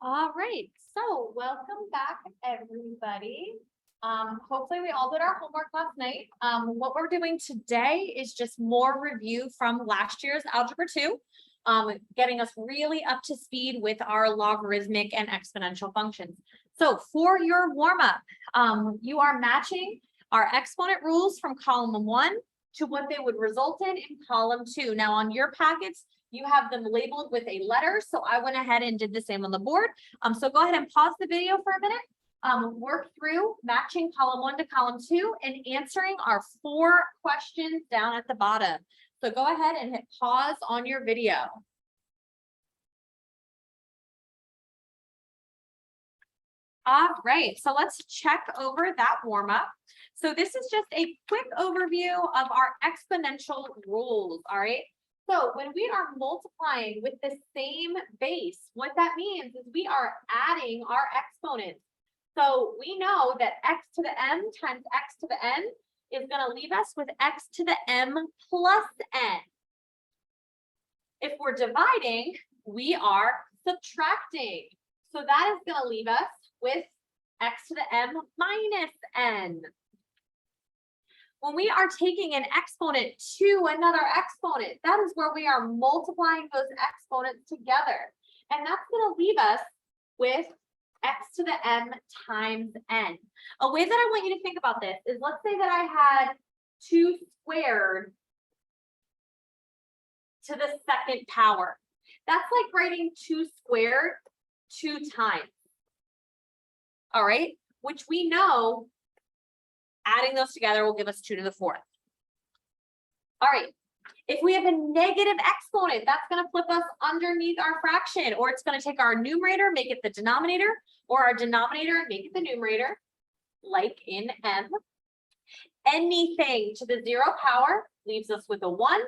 All right, so welcome back, everybody. Hopefully we all did our homework last night. What we're doing today is just more review from last year's Algebra 2, getting us really up to speed with our logarithmic and exponential functions. So for your warm-up, you are matching our exponent rules from column 1 to what they would result in column 2. Now on your packets, you have them labeled with a letter. So I went ahead and did the same on the board. So go ahead and pause the video for a minute. Work through matching column 1 to column 2 and answering our 4 questions down at the bottom. So go ahead and hit pause on your video. All right, so let's check over that warm up. So this is just a quick overview of our exponential rules. All right. So when we are multiplying with the same base, what that means is we are adding our exponents. So we know that x to the m times x to the n is going to leave us with x to the m plus n. If we're dividing, we are subtracting. So that is going to leave us with x to the m minus n. When we are taking an exponent to another exponent, that is where we are multiplying those exponents together. And that's going to leave us with x to the m times n. A way that I want you to think about this is, let's say that I had 2 squared to the second power. That's like writing 2 squared 2 times. All right, which we know adding those together will give us 2 to the 4th. All right, if we have a negative exponent, that's going to flip us underneath our fraction, or it's going to take our numerator, make it the denominator, or our denominator and make it the numerator, like in m. Anything to the 0 power leaves us with a 1.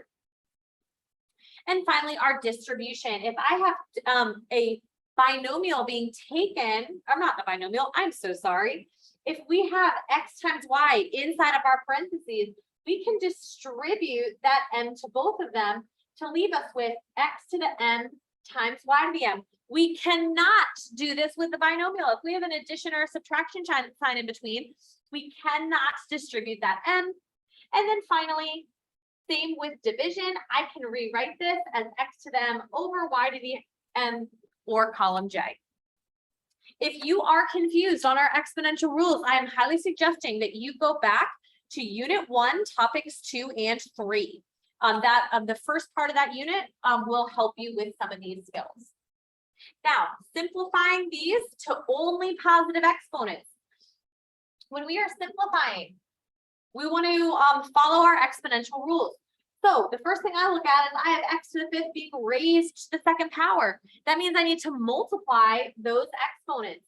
And finally, our distribution. If I have a binomial being taken, or not a binomial, I'm so sorry. If we have x times y inside of our parentheses, we can distribute that m to both of them to leave us with x to the m times y to the m. We cannot do this with the binomial. If we have an addition or a subtraction sign in between, we cannot distribute that m. And then finally, same with division. I can rewrite this as x to the m over y to the m, or column J. If you are confused on our exponential rules, I am highly suggesting that you go back to Unit 1, Topics 2 and 3. The first part of that unit will help you with some of these skills. Now, simplifying these to only positive exponents. When we are simplifying, we want to follow our exponential rules. So the first thing I look at is I have x to the 5th being raised to the 2nd power. That means I need to multiply those exponents.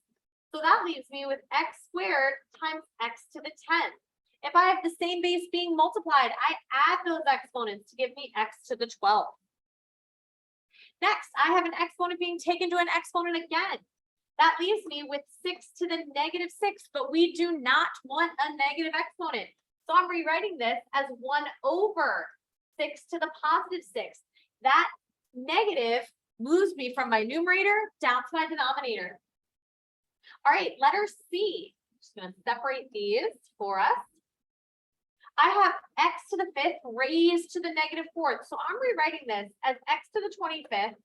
So that leaves me with x squared times x to the 10th. If I have the same base being multiplied, I add those exponents to give me x to the 12th. Next, I have an exponent being taken to an exponent again. That leaves me with 6 to the negative 6, but we do not want a negative exponent. So I'm rewriting this as 1 over 6 to the positive 6. That negative moves me from my numerator down to my denominator. All right, letter C. I'm just going to separate these for us. I have x to the 5th raised to the negative 4th. So I'm rewriting this as x to the 25th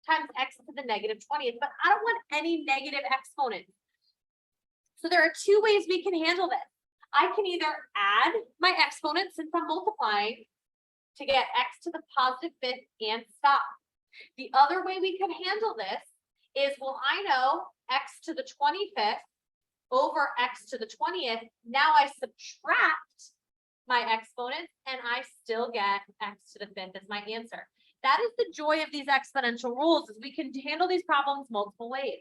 times x to the negative 20th, but I don't want any negative exponents. So there are 2 ways we can handle this. I can either add my exponents since I'm multiplying to get x to the positive 5th and stop. The other way we can handle this is, well, I know x to the 25th over x to the 20th. Now I subtract my exponents and I still get x to the 5th as my answer. That is the joy of these exponential rules, is we can handle these problems multiple ways.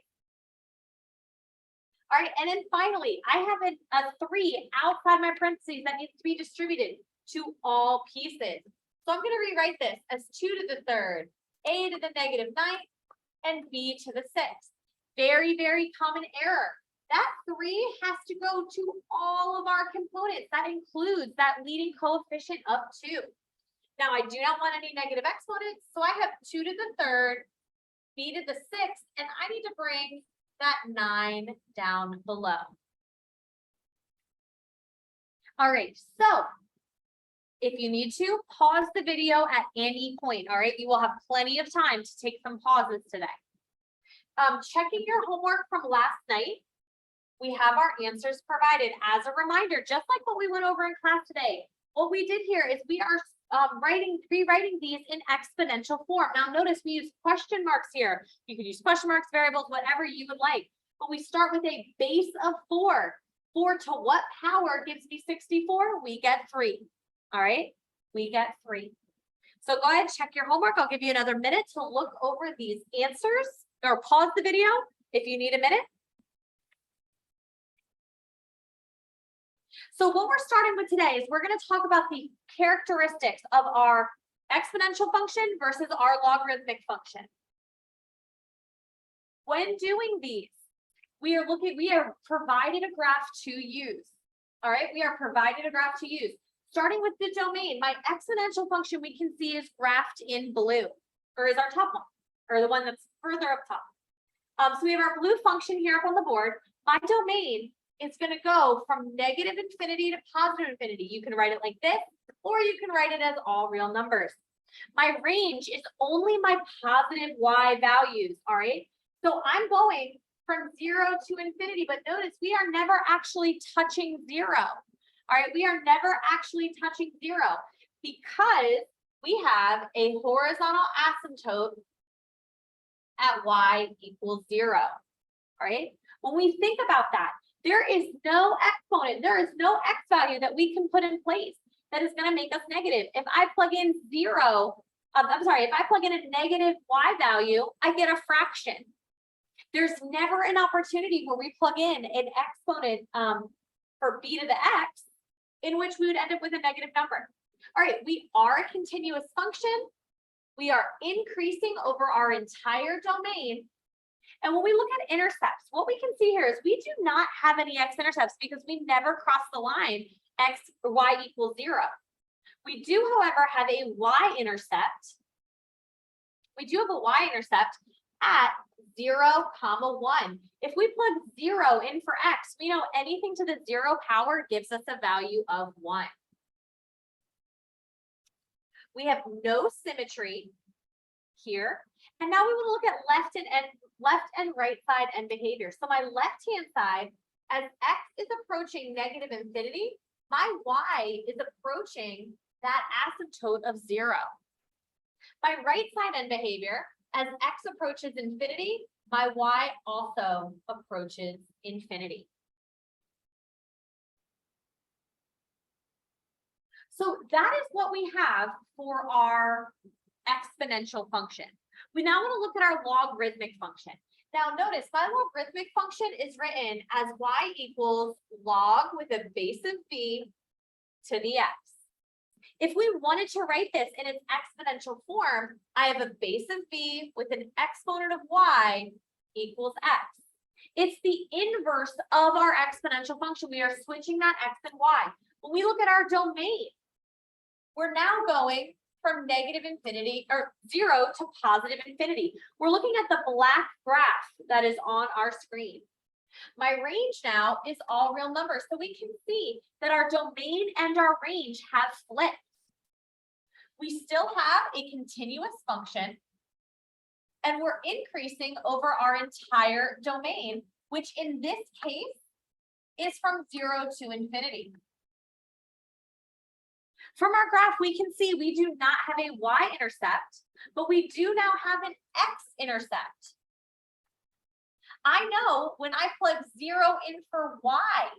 All right, and then finally, I have a 3 outside my parentheses that needs to be distributed to all pieces. So I'm going to rewrite this as 2 to the 3rd, a to the negative 9th, and b to the 6th. Very, very common error. That 3 has to go to all of our components. That includes that leading coefficient of 2. Now, I do not want any negative exponents, so I have 2 to the 3rd b to the 6th, and I need to bring that 9 down below. All right, so if you need to, pause the video at any point, all right? You will have plenty of time to take some pauses today. Checking your homework from last night, we have our answers provided as a reminder, just like what we went over in class today. What we did here is we are rewriting these in exponential form. Now notice we use question marks here. You could use question marks, variables, whatever you would like. But we start with a base of 4. 4 to what power gives me 64? We get 3. All right, we get 3. So go ahead, check your homework. I'll give you another minute to look over these answers, or pause the video if you need a minute. So what we're starting with today is we're going to talk about the characteristics of our exponential function versus our logarithmic function. When doing these, we are provided a graph to use. All right, we are provided a graph to use. Starting with the domain, my exponential function we can see is graphed in blue, or is our top one, or the one that's further up top. So we have our blue function here up on the board. My domain is going to go from negative infinity to positive infinity. You can write it like this, or you can write it as all real numbers. My range is only my positive y values, all right? So I'm going from 0 to infinity, but notice we are never actually touching 0. All right, we are never actually touching 0 because we have a horizontal asymptote at y equals 0. All right, when we think about that, there is no exponent, there is no x value that we can put in place that is going to make us negative. If I plug in if I plug in a negative y value, I get a fraction. There's never an opportunity where we plug in an exponent for b to the x in which we would end up with a negative number. All right, we are a continuous function. We are increasing over our entire domain. And when we look at intercepts, what we can see here is we do not have any x-intercepts because we never cross the line x or y equals 0. We do, however, have a y-intercept. We do have a y-intercept at 0, 1. If we plug 0 in for x, we know anything to the 0 power gives us a value of 1. We have no symmetry here. And now we want to look at left and right side end behavior. So my left-hand side, as x is approaching negative infinity, my y is approaching that asymptote of 0. My right side end behavior, as x approaches infinity, my y also approaches infinity. So that is what we have for our exponential function. We now want to look at our logarithmic function. Now notice my logarithmic function is written as y equals log with a base of b to the x. If we wanted to write this in its exponential form, I have a base of b with an exponent of y equals x. It's the inverse of our exponential function. We are switching that x and y. When we look at our domain, we're now going from negative infinity or 0 to positive infinity. We're looking at the black graph that is on our screen. My range now is all real numbers. So we can see that our domain and our range have flipped. We still have a continuous function and we're increasing over our entire domain, which in this case is from 0 to infinity. From our graph, we can see we do not have a y-intercept, but we do now have an x-intercept. I know when I plug 0 in for y,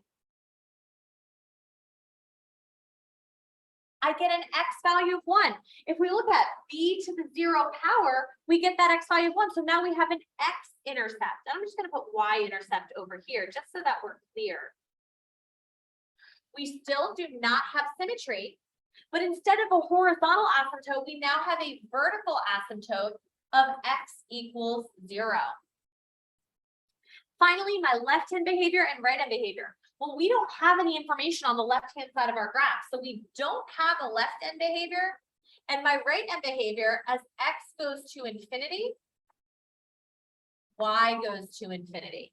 I get an x value of 1. If we look at b to the 0 power, we get that x value of 1. So now we have an x-intercept. I'm just going to put y-intercept over here just so that we're clear. We still do not have symmetry, but instead of a horizontal asymptote, we now have a vertical asymptote of x equals 0. Finally, my left-hand behavior and right-hand behavior. Well, we don't have any information on the left-hand side of our graph, so we don't have a left-hand behavior. And my right-hand behavior, as x goes to infinity, y goes to infinity.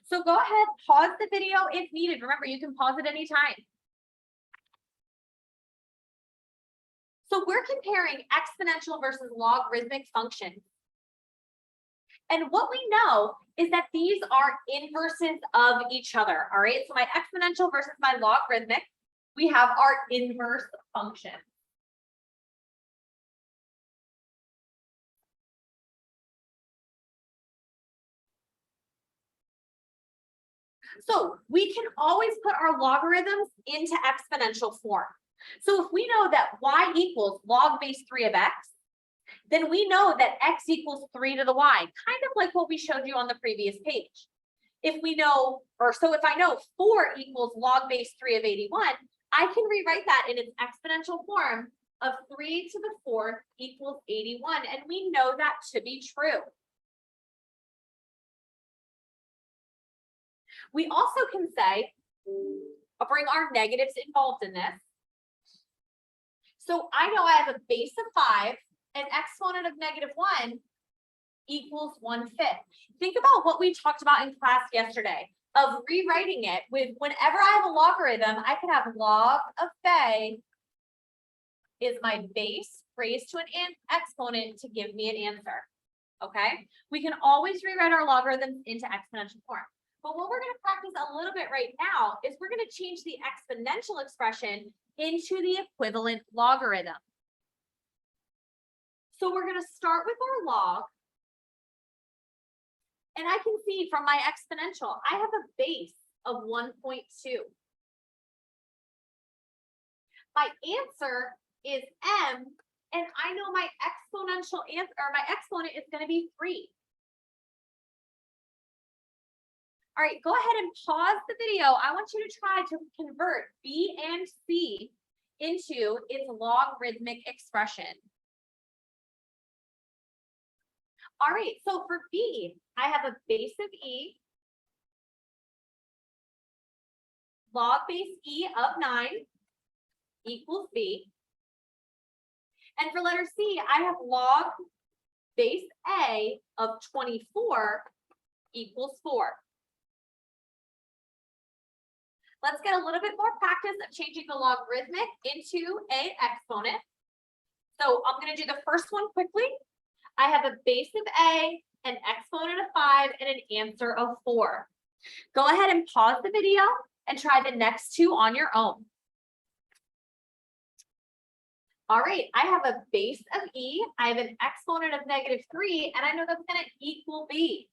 So go ahead, pause the video if needed. Remember, you can pause at any time. So we're comparing exponential versus logarithmic functions. And what we know is that these are inverses of each other, all right? So my exponential versus my logarithmic, we have our inverse function. So we can always put our logarithms into exponential form. So if we know that y equals log base 3 of x, then we know that x equals 3 to the y, kind of like what we showed you on the previous page. If we know, or so if I know 4 equals log base 3 of 81, I can rewrite that in its exponential form of 3 to the 4th equals 81, and we know that to be true. We also can say, I'll bring our negatives involved in this. So I know I have a base of 5, and exponent of -1 equals 1/5. Think about what we talked about in class yesterday of rewriting it with whenever I have a logarithm, I can have log of phi is my base raised to an exponent to give me an answer. Okay, we can always rewrite our logarithms into exponential form. But what we're going to practice a little bit right now is we're going to change the exponential expression into the equivalent logarithm. So we're going to start with our log. And I can see from my exponential, I have a base of 1.2. My answer is m, and I know my exponential answer, or my exponent is going to be 3. All right, go ahead and pause the video. I want you to try to convert b and c into its logarithmic expression. All right, so for b, I have a base of e, log base e of 9 equals b. And for letter c, I have log base a of 24 equals 4. Let's get a little bit more practice of changing the logarithmic into an exponent. So I'm going to do the first one quickly. I have a base of a, an exponent of 5, and an answer of 4. Go ahead and pause the video and try the next two on your own. All right, I have a base of e, I have an exponent of -3, and I know that's going to equal b.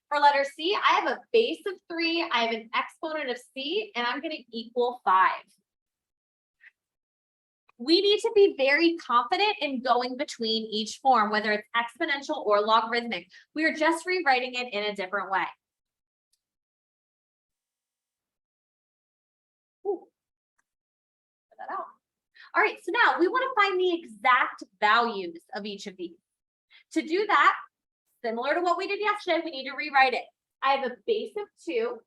For letter C, I have a base of 3, I have an exponent of c, and I'm going to equal 5. We need to be very confident in going between each form, whether it's exponential or logarithmic. We are just rewriting it in a different way. Ooh. Put that out. All right, so now we want to find the exact values of each of these. To do that, similar to what we did yesterday, we need to rewrite it. I have a base of 2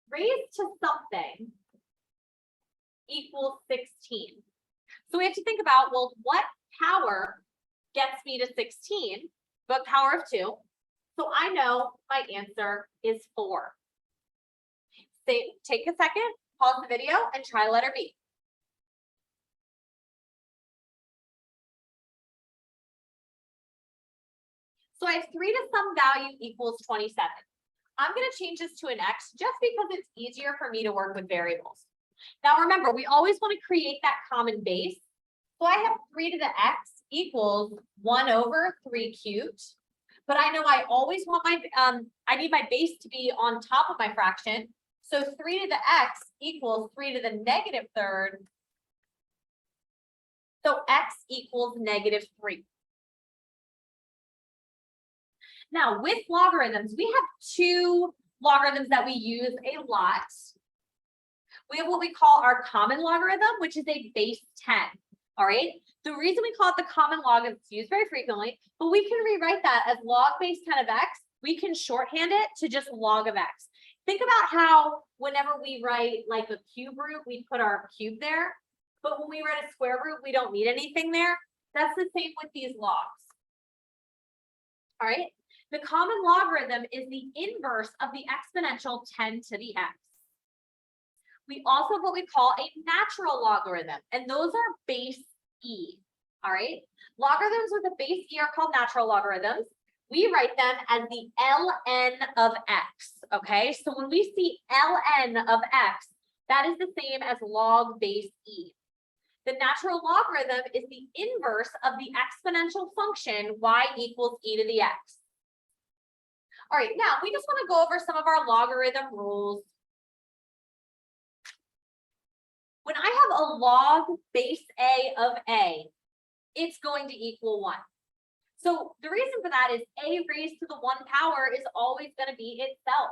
raised to something equals 16. So we have to think about, well, what power gets me to 16, but power of 2? So I know my answer is 4. Take a second, pause the video, and try letter B. So I have 3 to some value equals 27. I'm going to change this to an x just because it's easier for me to work with variables. Now remember, we always want to create that common base. So I have 3 to the x equals 1 over 3 cubed. But I know I always want my, I need my base to be on top of my fraction. So 3 to the x equals 3 to the -3rd. So x equals -3. Now with logarithms, we have 2 logarithms that we use a lot. We have what we call our common logarithm, which is a base 10. All right. The reason we call it the common log is it's used very frequently, but we can rewrite that as log base 10 of x. We can shorthand it to just log of x. Think about how whenever we write like a cube root, we put our cube there. But when we write a square root, we don't need anything there. That's the same with these logs. All right. The common logarithm is the inverse of the exponential 10 to the x. We also have what we call a natural logarithm, and those are base e, all right? Logarithms with a base e are called natural logarithms. We write them as the ln of x, okay? So when we see ln of x, that is the same as log base e. The natural logarithm is the inverse of the exponential function y equals e to the x. All right, now we just want to go over some of our logarithm rules. When I have a log base a of a, it's going to equal 1. So the reason for that is a raised to the 1 power is always going to be itself.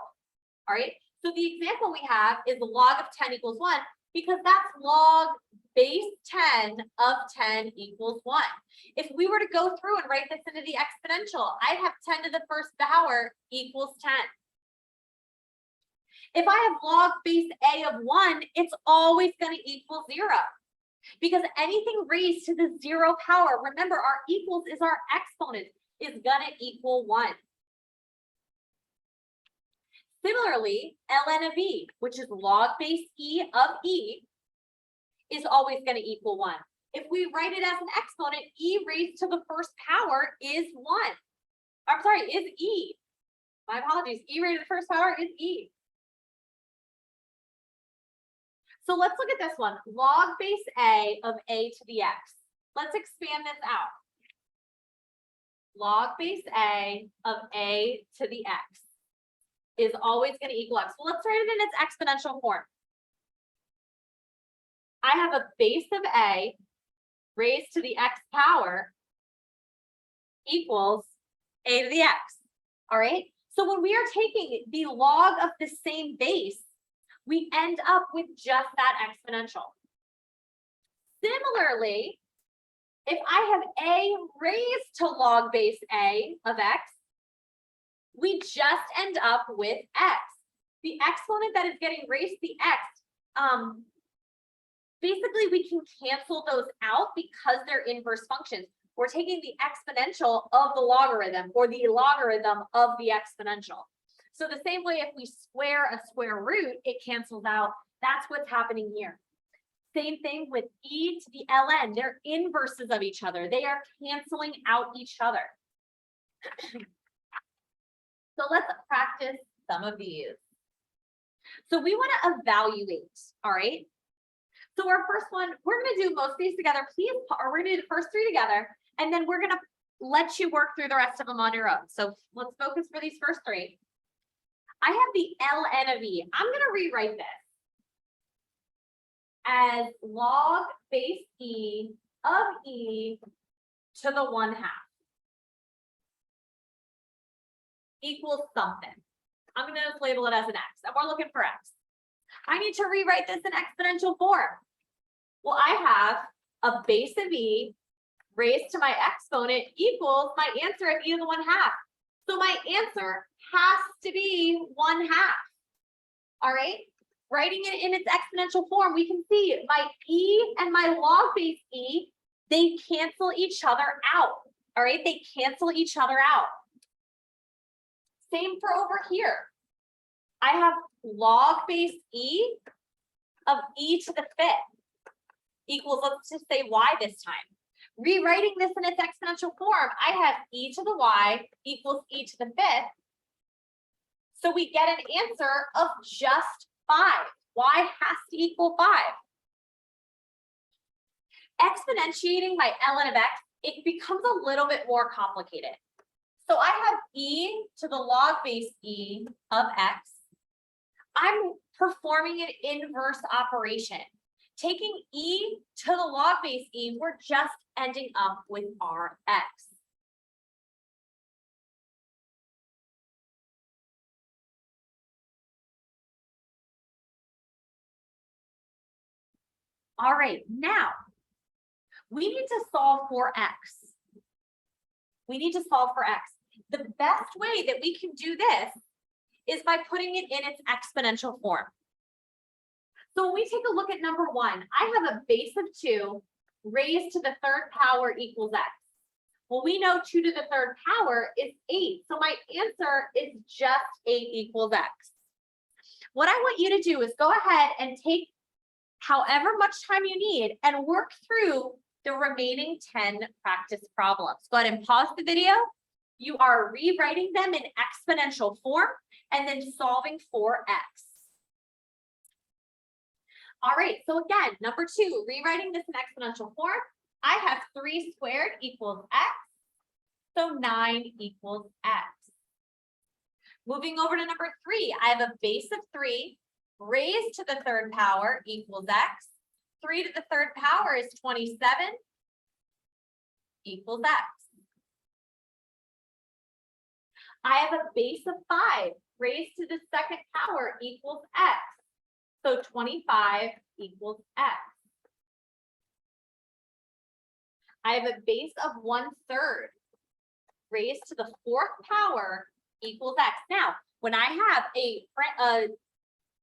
All right, so the example we have is log of 10 equals 1, because that's log base 10 of 10 equals 1. If we were to go through and write this into the exponential, I'd have 10 to the first power equals 10. If I have log base a of 1, it's always going to equal 0. Because anything raised to the 0 power, remember our equals is our exponent, is going to equal 1. Similarly, ln of e, which is log base e of e, is always going to equal 1. If we write it as an exponent, e raised to the first power is 1. I'm sorry, is e. My apologies. E raised to the first power is e. So let's look at this one. Log base a of a to the x. Let's expand this out. Log base a of a to the x is always going to equal x. So let's write it in its exponential form. I have a base of a raised to the x power equals a to the x. All right. So when we are taking the log of the same base, we end up with just that exponential. Similarly, if I have a raised to log base a of x, we just end up with x. The exponent that is getting raised to the x, basically we can cancel those out because they're inverse functions. We're taking the exponential of the logarithm or the logarithm of the exponential. So the same way if we square a square root, it cancels out. That's what's happening here. Same thing with e to the ln. They're inverses of each other. They are canceling out each other. So let's practice some of these. So we want to evaluate, all right? So our first one, we're going to do most of these together. Please, or we're going to do the first 3 together, and then we're going to let you work through the rest of them on your own. So let's focus for these first 3. I have the ln of e. I'm going to rewrite this as log base e of e to the 1/2 equals something. I'm going to just label it as an x, and we're looking for x. I need to rewrite this in exponential form. Well, I have a base of e raised to my exponent equals my answer of e to the 1/2. So my answer has to be 1/2. All right. Writing it in its exponential form, we can see my e and my log base e, they cancel each other out. All right. They cancel each other out. Same for over here. I have log base e of e to the 5th equals, let's just say y this time. Rewriting this in its exponential form, I have e to the y equals e to the 5th. So we get an answer of just 5. Y has to equal 5. Exponentiating by ln of x, it becomes a little bit more complicated. So I have e to the log base e of x. I'm performing an inverse operation. Taking e to the log base e, we're just ending up with our x. All right, now we need to solve for x. We need to solve for x. The best way that we can do this is by putting it in its exponential form. So when we take a look at number 1, I have a base of 2 raised to the 3rd power equals x. Well, we know 2 to the third power is 8. So my answer is just 8 equals x. What I want you to do is go ahead and take however much time you need and work through the remaining 10 practice problems. Go ahead and pause the video. You are rewriting them in exponential form and then solving for x. All right, so again, number 2, rewriting this in exponential form. I have 3 squared equals x, so 9 equals x. Moving over to number 3, I have a base of 3 raised to the third power equals x. 3 to the third power is 27 equals x. I have a base of 5 raised to the second power equals x. So 25 equals x. I have a base of 1/3 raised to the fourth power equals x. Now, when I have a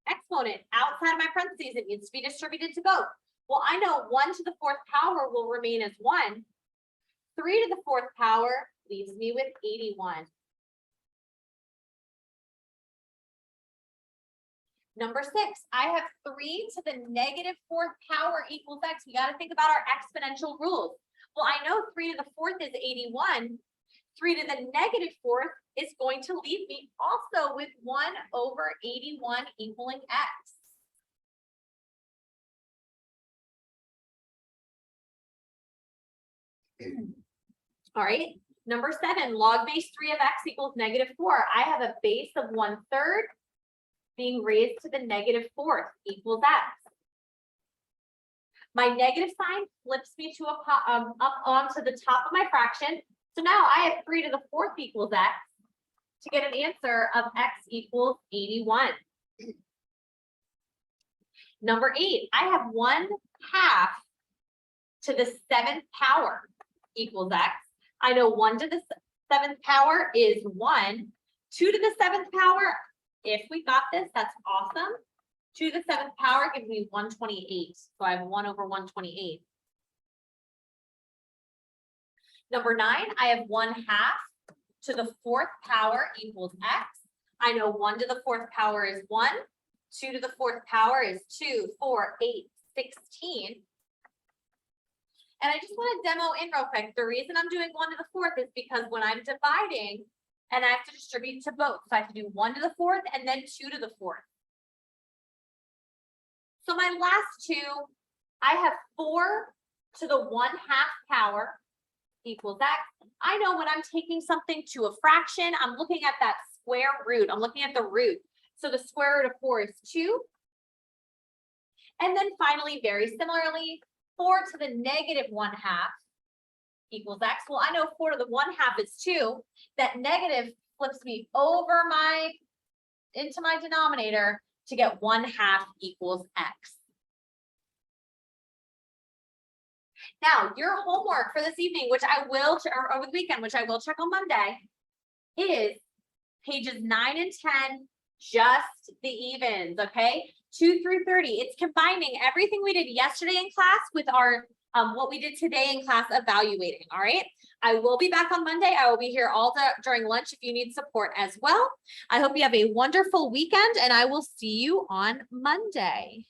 exponent outside of my parentheses, it needs to be distributed to both. Well, I know 1 to the fourth power will remain as 1. 3 to the fourth power leaves me with 81. Number 6, I have 3 to the negative fourth power equals x. We got to think about our exponential rules. Well, I know 3 to the fourth is 81. 3 to the negative fourth is going to leave me also with 1/81 equaling x. All right, number 7, log base 3 of x equals -4. I have a base of 1/3 being raised to the negative fourth equals x. My negative sign flips me to up onto the top of my fraction. So now I have 3 to the fourth equals x to get an answer of x equals 81. Number 8, I have 1/2 to the 7th power equals x. I know 1 to the 7th power is 1. 2 to the 7th power, if we got this, that's awesome. 2 to the 7th power gives me 128. So I have 1/128. Number 9, I have 1/2 to the 4th power equals x. I know 1 to the 4th power is 1. 2 to the 4th power is 2, 4, 8, 16. And I just want to demo in real quick. The reason I'm doing 1 to the 4th is because when I'm dividing and I have to distribute to both, so I have to do 1 to the 4th and then 2 to the 4th. So my last two, I have 4 to the 1/2 power equals x. I know when I'm taking something to a fraction, I'm looking at that square root. I'm looking at the root. So the square root of 4 is 2. And then finally, very similarly, 4 to the negative 1/2 equals x. Well, I know 4 to the 1/2 is 2. That negative flips me over into my denominator to get 1/2 equals x. Now, your homework for this evening, which I will, or over the weekend, which I will check on Monday, is pages 9 and 10, just the evens, okay? 2 through 30. It's combining everything we did yesterday in class with our what we did today in class evaluating, all right? I will be back on Monday. I will be here all during lunch if you need support as well. I hope you have a wonderful weekend, and I will see you on Monday.